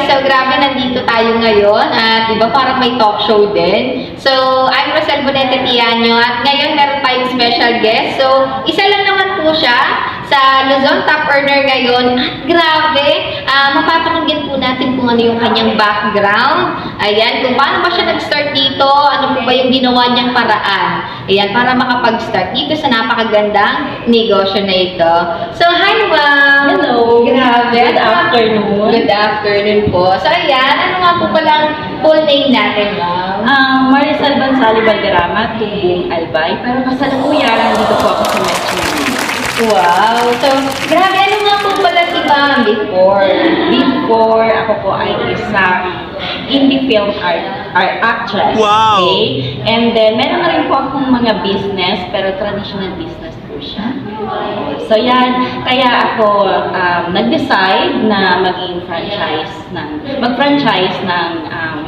so grabe nandito tayo ngayon at diba parang may talk show din. So, I'm Rosel Bonete Tianyo at ngayon meron tayong special guest. So, isa lang naman po siya sa Luzon Top Earner ngayon. At grabe, mapapakinggan po natin kung ano yung kanyang background. Ayan, kung paano ba siya nag-start dito, ano po ba yung ginawa niyang paraan. Ayan, para makapag-start dito sa napakagandang negosyo na ito. So, hi ma'am! Hello! Grabe! Good afternoon! Good afternoon po. So, ayan, ano nga po palang full name natin, ma'am? Maricel Bansali Valderrama, Tumbong Albay. Pero kasalukuyan, nandito po ako sa Metro Manila. Wow! So, grabe, ano nga po pala si ma'am before? Before, ako po ay isang indie film actress. Wow! Okay? And then, meron na rin po akong mga business, pero traditional business po siya. So, yan. Kaya ako nag-decide na mag-franchise ng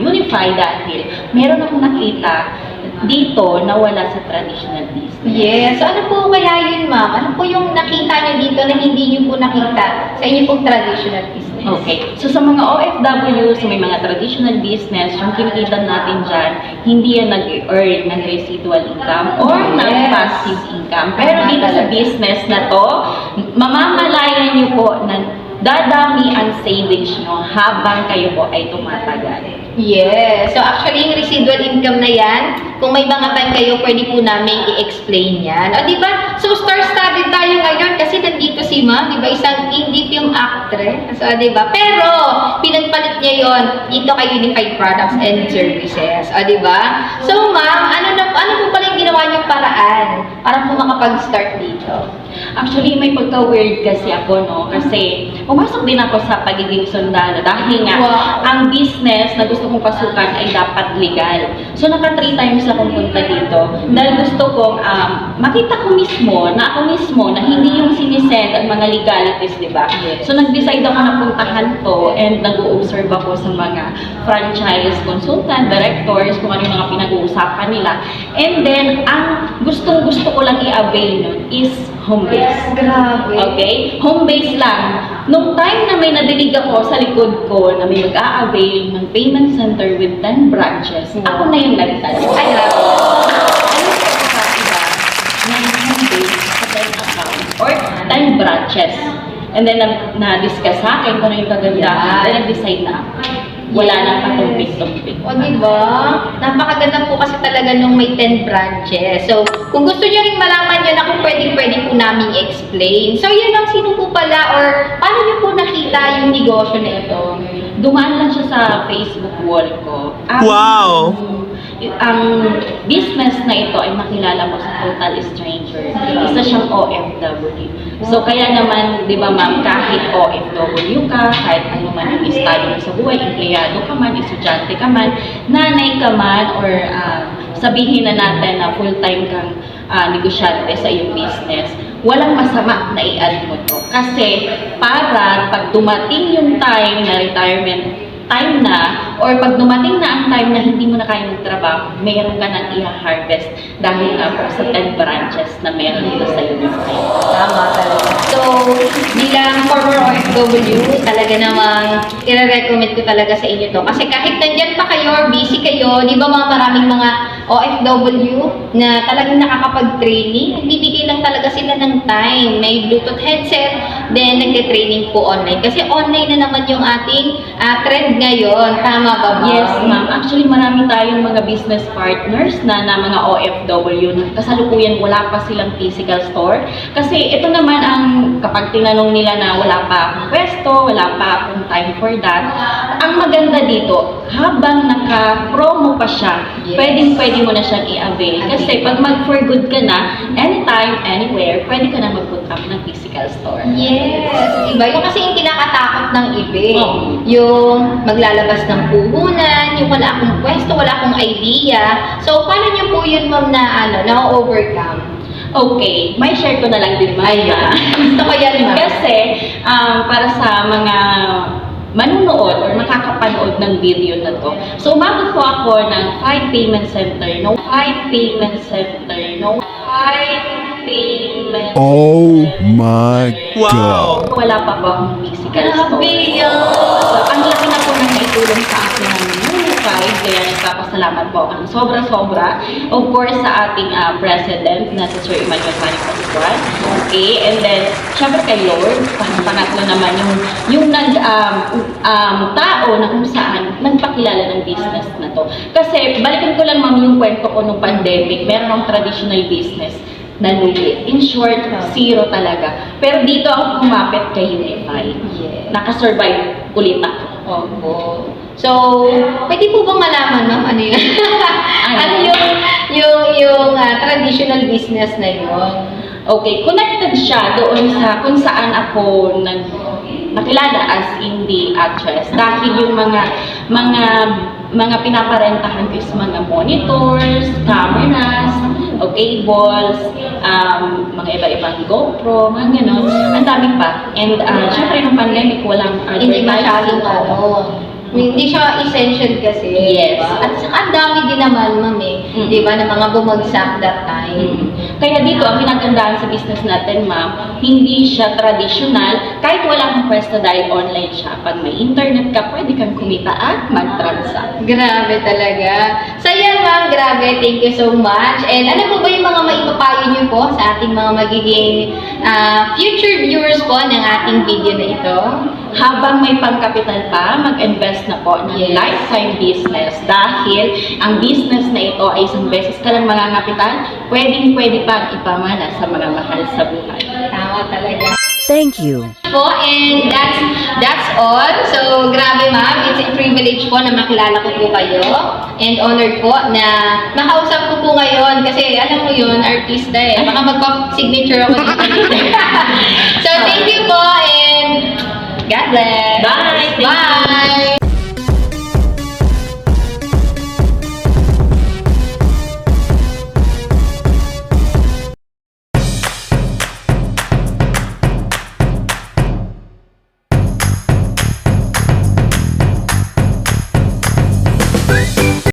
Unify dahil meron akong nakita dito na wala sa traditional business. Yes. So, ano po kaya yun, ma'am? Ano po yung nakita niyo dito na hindi niyo po nakita sa inyo pong traditional business? Okay. So, sa mga OFW, sa may mga traditional business, yung kinikita natin dyan, hindi yan nag-earn ng residual income or ng passive income. Pero dito sa business na to, mamamalayan niyo po na dadami ang savings nyo habang kayo po ay tumatagal. Yes. So, actually, yung residual income na yan, kung may mga time kayo, pwede po namin i-explain yan. O, diba? So, star-studded tayo ngayon kasi nandito si ma'am, diba? Isang indie film actress. So, diba? Pero, pinagpalit niya yon dito kay Unified Products and Services. O, diba? So, ma'am, ano po pala yung ginawa niyong paraan para po makapag-start dito? Actually, may pagka-weird kasi ako, no? Kasi, pumasok din ako sa pagiging sundalo dahil nga, ang business na gusto kong pasukan ay dapat legal. So, naka 3 times akong punta dito dahil gusto kong makita ko mismo na hindi yung sinisend ang mga legalities, di ba? So, nag-decide ako na puntahan to and nag-o-observe ako sa mga franchise consultant, directors, kung ano yung mga pinag-uusapan nila. And then, ang gustong-gusto ko lang i-avail nun is home base. Grabe. Okay? Home base lang. Nung time na may nadinig ako sa likod ko na may mag-a-avail ng payment center with 10 branches, ako na yung nagtanong. Ay, grabe. Ano po sa iba ng home base sa 10 account or 10 branches? And then, na-discuss sa akin kung ano yung kagandahan. Then, nag-decide na ako. Wala nang katumpik-tumpik. O, diba? Napakaganda po kasi talaga nung may 10 branches. So, kung gusto nyo rin malaman yun, ako pwede po namin i-explain. So, yun lang, sino po pala or paano nyo po nakita yung negosyo na ito? Dumaan lang siya sa Facebook wall ko. Wow! Ang business na ito ay makilala mo sa total stranger. Isa siyang OFW. So, kaya naman, di ba ma'am, kahit OFW ka, kahit ano man yung estado mo sa buhay, empleyado ka man, estudyante ka man, nanay ka man, or sabihin na natin na full-time kang negosyante sa iyong business, walang masama na i-add mo to. Kasi, para pag dumating yung time na retirement time na, or pag dumating na ang time na hindi mo na kaya magtrabaho, mayroon ka nang i-harvest dahil nga po sa 10 branches na meron dito sa Unify. Tama talaga. So, bilang former OFW, talaga namang i-recommend ko talaga sa inyo to. Kasi kahit nandyan pa kayo or busy kayo, di ba maraming mga OFW na talagang nakakapag-training, nagbibigay lang talaga sila ng time. May Bluetooth headset, then nagte-training po online. Kasi online na naman yung ating trend ngayon. Tama ba, ma'am? Yes, ma'am. Actually, marami tayong mga business partners na mga OFW na kasalukuyan wala pa silang physical store. Kasi ito naman ang kapag tinanong nila na wala pa akong pwesto, wala pa akong time for that, ang maganda dito, habang naka-promo pa siya, pwede mo na siyang i-avail. Kasi pag mag-for good ka na, anytime, anywhere, pwede ka na mag-put up ng physical store. Yes. Diba? Yung kasi yung kinakatakot ng iba. Yung maglalabas ng puhunan, yung wala akong pwesto, wala akong idea. So, paano niyo po yun, ma'am, na-overcome? Okay, may share ko na lang din, ma'am. Gusto ko yan, ma'am. Kasi, para sa mga manunood or makakapanood ng video na to. So, umabot po ako ng 5 payment center, no 5 payment center, no 5 fame. Oh my God. Wala pa po akong physical store. Grabe So, ang laki na po nang naitulong sa akin ng Unified, kaya nagpapasalamat po ako ng sobra-sobra. Of course, sa ating president na si Sir Emmanuel Fanny Pascual. Okay, and then, syempre kay Lord, pangatlo naman yung tao na kung saan nagpakilala ng business na to. Kasi, balikan ko lang ma'am yung kwento ko nung pandemic, meron akong traditional business na lugi. In short, zero talaga. Pero dito ako kumapit kay Unified. Yes. Nakasurvive ulit ako. Opo. So, pwede po bang malaman, ma'am, ano yun? ano yung traditional business na yun? Okay, connected siya doon sa kung saan ako nakilala as indie actress. Dahil yung mga pinaparentahan ko is mga monitors, cameras, okay, balls, mga iba-ibang GoPro, mga ganon. Ang dami pa. And syempre nung pandemic, walang Hindi masyadong advertising. hindi siya essential kasi. Yes. Diba? At saka ang dami din naman, ma'am Mm. di ba, na mga bumagsak that time. Kaya dito, ang pinagandaan sa business natin, ma'am, hindi siya traditional. Kahit wala kang pwesto dahil online siya. Pag may internet ka, pwede kang kumita at mag-transact. Grabe talaga. So yan, ma'am, grabe. Thank you so much. And ano po ba yung mga maipapayo niyo po sa ating mga magiging future viewers po ng ating video na ito? Habang may pangkapital pa, mag-invest na po ng lifetime business dahil ang business na ito ay isang beses ka lang mangangapital, pwede pang ipamana sa mga mahal sa buhay. Tama talaga. Thank you. Po, and that's all. So, grabe ma'am, it's a privilege po na makilala ko po kayo and honored po na makausap ko po ngayon kasi alam mo yun, artista eh. Baka magpa-signature ako dito.